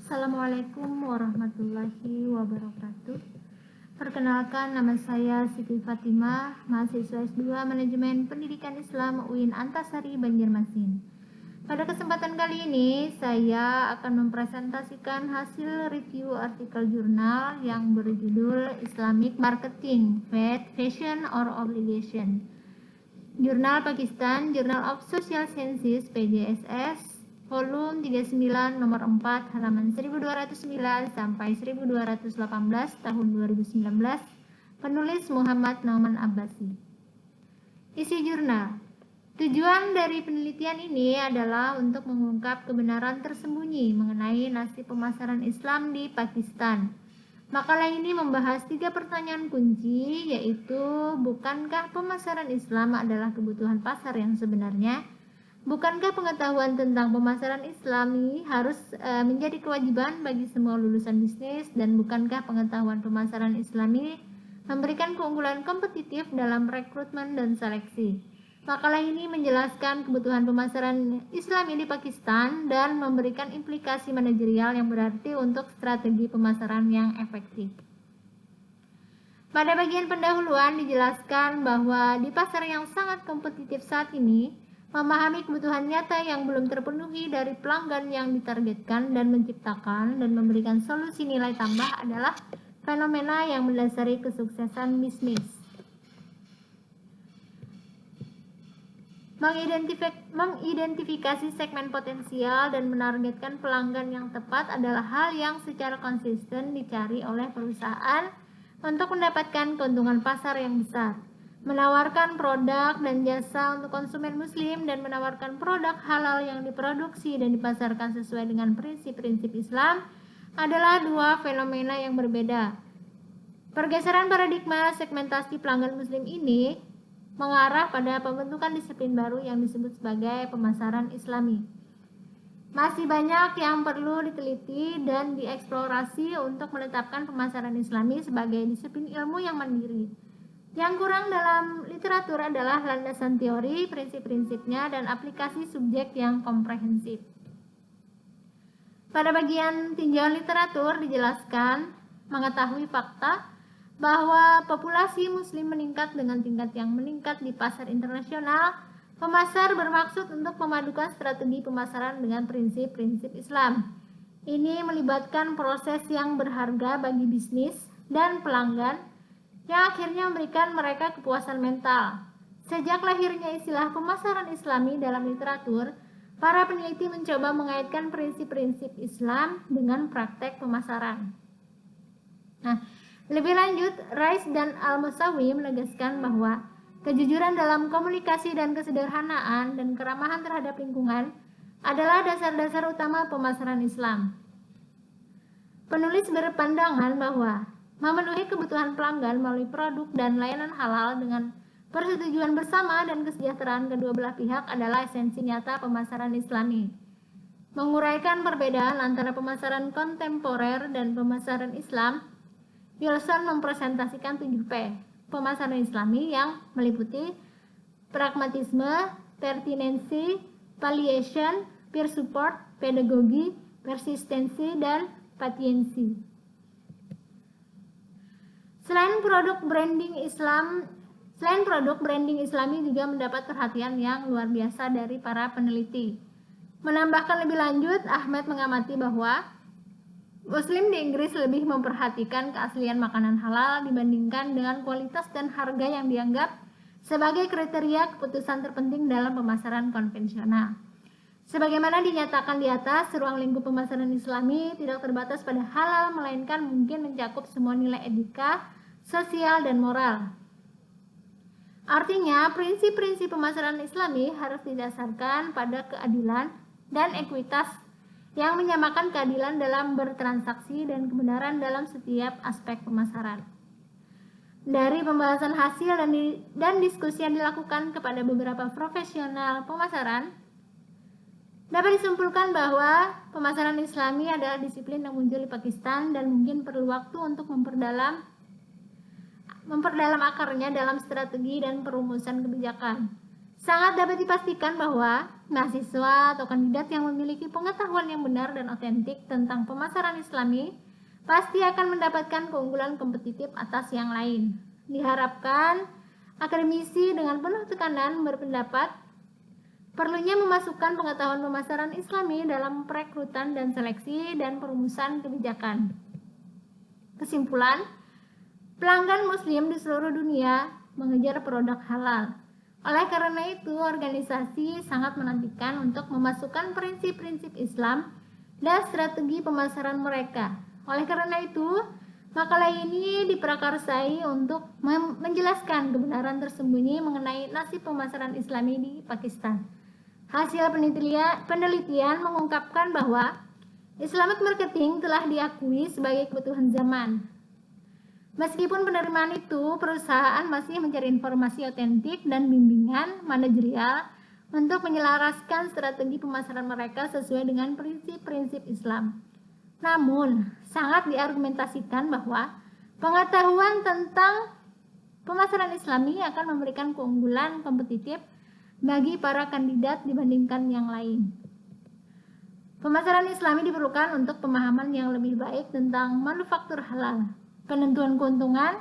Assalamualaikum warahmatullahi wabarakatuh. Perkenalkan, nama saya Siti Fatimah, mahasiswa S2 Manajemen Pendidikan Islam UIN Antasari Banjarmasin. Pada kesempatan kali ini, saya akan mempresentasikan hasil review artikel jurnal yang berjudul Islamic Marketing, Faith, Fashion, or Obligation. Jurnal Pakistan, Journal of Social Sciences, PJSS, volume 39 nomor 4 halaman 1209 sampai 1218 tahun 2019, penulis Muhammad Nauman Abbasi. Isi jurnal. Tujuan dari penelitian ini adalah untuk mengungkap kebenaran tersembunyi mengenai nasib pemasaran Islam di Pakistan. Makalah ini membahas 3 pertanyaan kunci, yaitu bukankah pemasaran Islam adalah kebutuhan pasar yang sebenarnya? Bukankah pengetahuan tentang pemasaran Islami harus menjadi kewajiban bagi semua lulusan bisnis, dan bukankah pengetahuan pemasaran Islami memberikan keunggulan kompetitif dalam rekrutmen dan seleksi? Makalah ini menjelaskan kebutuhan pemasaran Islami di Pakistan dan memberikan implikasi manajerial yang berarti untuk strategi pemasaran yang efektif. Pada bagian pendahuluan dijelaskan bahwa di pasar yang sangat kompetitif saat ini, memahami kebutuhan nyata yang belum terpenuhi dari pelanggan yang ditargetkan dan menciptakan dan memberikan solusi nilai tambah adalah fenomena yang mendasari kesuksesan bisnis. Mengidentifikasi segmen potensial dan menargetkan pelanggan yang tepat adalah hal yang secara konsisten dicari oleh perusahaan untuk mendapatkan keuntungan pasar yang besar. Menawarkan produk dan jasa untuk konsumen muslim dan menawarkan produk halal yang diproduksi dan dipasarkan sesuai dengan prinsip-prinsip Islam adalah 2 fenomena yang berbeda. Pergeseran paradigma segmentasi pelanggan muslim ini mengarah pada pembentukan disiplin baru yang disebut sebagai pemasaran Islami. Masih banyak yang perlu diteliti dan dieksplorasi untuk menetapkan pemasaran Islami sebagai disiplin ilmu yang mandiri. Yang kurang dalam literatur adalah landasan teori, prinsip-prinsipnya, dan aplikasi subjek yang komprehensif. Pada bagian tinjauan literatur dijelaskan mengetahui fakta bahwa populasi muslim meningkat dengan tingkat yang meningkat di pasar internasional. Pemasar bermaksud untuk memadukan strategi pemasaran dengan prinsip-prinsip Islam. Ini melibatkan proses yang berharga bagi bisnis dan pelanggan, yang akhirnya memberikan mereka kepuasan mental. Sejak lahirnya istilah pemasaran Islami dalam literatur, para peneliti mencoba mengaitkan prinsip-prinsip Islam dengan praktek pemasaran. Lebih lanjut, Rice dan Al-Musawi menegaskan bahwa kejujuran dalam komunikasi dan kesederhanaan dan keramahan terhadap lingkungan adalah dasar-dasar utama pemasaran Islam. Penulis berpandangan bahwa memenuhi kebutuhan pelanggan melalui produk dan layanan halal dengan persetujuan bersama dan kesejahteraan kedua belah pihak adalah esensi nyata pemasaran Islami. Menguraikan perbedaan antara pemasaran kontemporer dan pemasaran Islam, Wilson mempresentasikan 7P pemasaran Islami yang meliputi pragmatisme, pertinensi, palliation, peer support, pedagogi, persistensi, dan patiensi. Selain produk branding Islami juga mendapat perhatian yang luar biasa dari para peneliti. Menambahkan lebih lanjut, Ahmed mengamati bahwa Muslim di Inggris lebih memperhatikan keaslian makanan halal dibandingkan dengan kualitas dan harga yang dianggap sebagai kriteria keputusan terpenting dalam pemasaran konvensional. Sebagaimana dinyatakan di atas, ruang lingkup pemasaran Islami tidak terbatas pada halal, melainkan mungkin mencakup semua nilai etika, sosial, dan moral. Artinya, prinsip-prinsip pemasaran Islami harus didasarkan pada keadilan dan ekuitas yang menyamakan keadilan dalam bertransaksi dan kebenaran dalam setiap aspek pemasaran. Dari pembahasan hasil dan diskusi yang dilakukan kepada beberapa profesional pemasaran, dapat disimpulkan bahwa pemasaran Islami adalah disiplin yang muncul di Pakistan dan mungkin perlu waktu untuk memperdalam akarnya dalam strategi dan perumusan kebijakan. Sangat dapat dipastikan bahwa mahasiswa atau kandidat yang memiliki pengetahuan yang benar dan otentik tentang pemasaran Islami pasti akan mendapatkan keunggulan kompetitif atas yang lain. Diharapkan, akademisi dengan penuh tekanan berpendapat perlunya memasukkan pengetahuan pemasaran Islami dalam perekrutan dan seleksi dan perumusan kebijakan. Kesimpulan, pelanggan Muslim di seluruh dunia mengejar produk halal. Oleh karena itu, organisasi sangat menantikan untuk memasukkan prinsip-prinsip Islam dan strategi pemasaran mereka. Oleh karena itu, makalah ini diprakarsai untuk menjelaskan kebenaran tersembunyi mengenai nasib pemasaran Islami di Pakistan. Hasil penelitian mengungkapkan bahwa Islamic marketing telah diakui sebagai kebutuhan zaman. Meskipun penerimaan itu, perusahaan masih mencari informasi otentik dan bimbingan manajerial untuk menyelaraskan strategi pemasaran mereka sesuai dengan prinsip-prinsip Islam. Namun, sangat diargumentasikan bahwa pengetahuan tentang pemasaran Islami akan memberikan keunggulan kompetitif bagi para kandidat dibandingkan yang lain. Pemasaran Islami diperlukan untuk pemahaman yang lebih baik tentang manufaktur halal, penentuan keuntungan,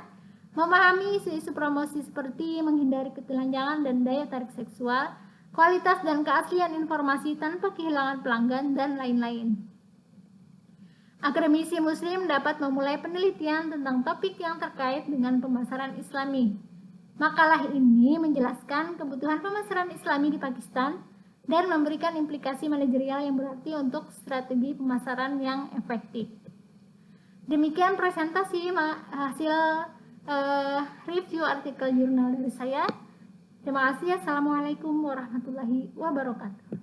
memahami isu-isu promosi seperti menghindari ketelanjangan dan daya tarik seksual, kualitas dan keaslian informasi tanpa kehilangan pelanggan, dan lain-lain. Akademisi Muslim dapat memulai penelitian tentang topik yang terkait dengan pemasaran Islami. Makalah ini menjelaskan kebutuhan pemasaran Islami di Pakistan dan memberikan implikasi manajerial yang berarti untuk strategi pemasaran yang efektif. Demikian presentasi hasil review artikel jurnal dari saya. Terima kasih. Assalamualaikum warahmatullahi wabarakatuh.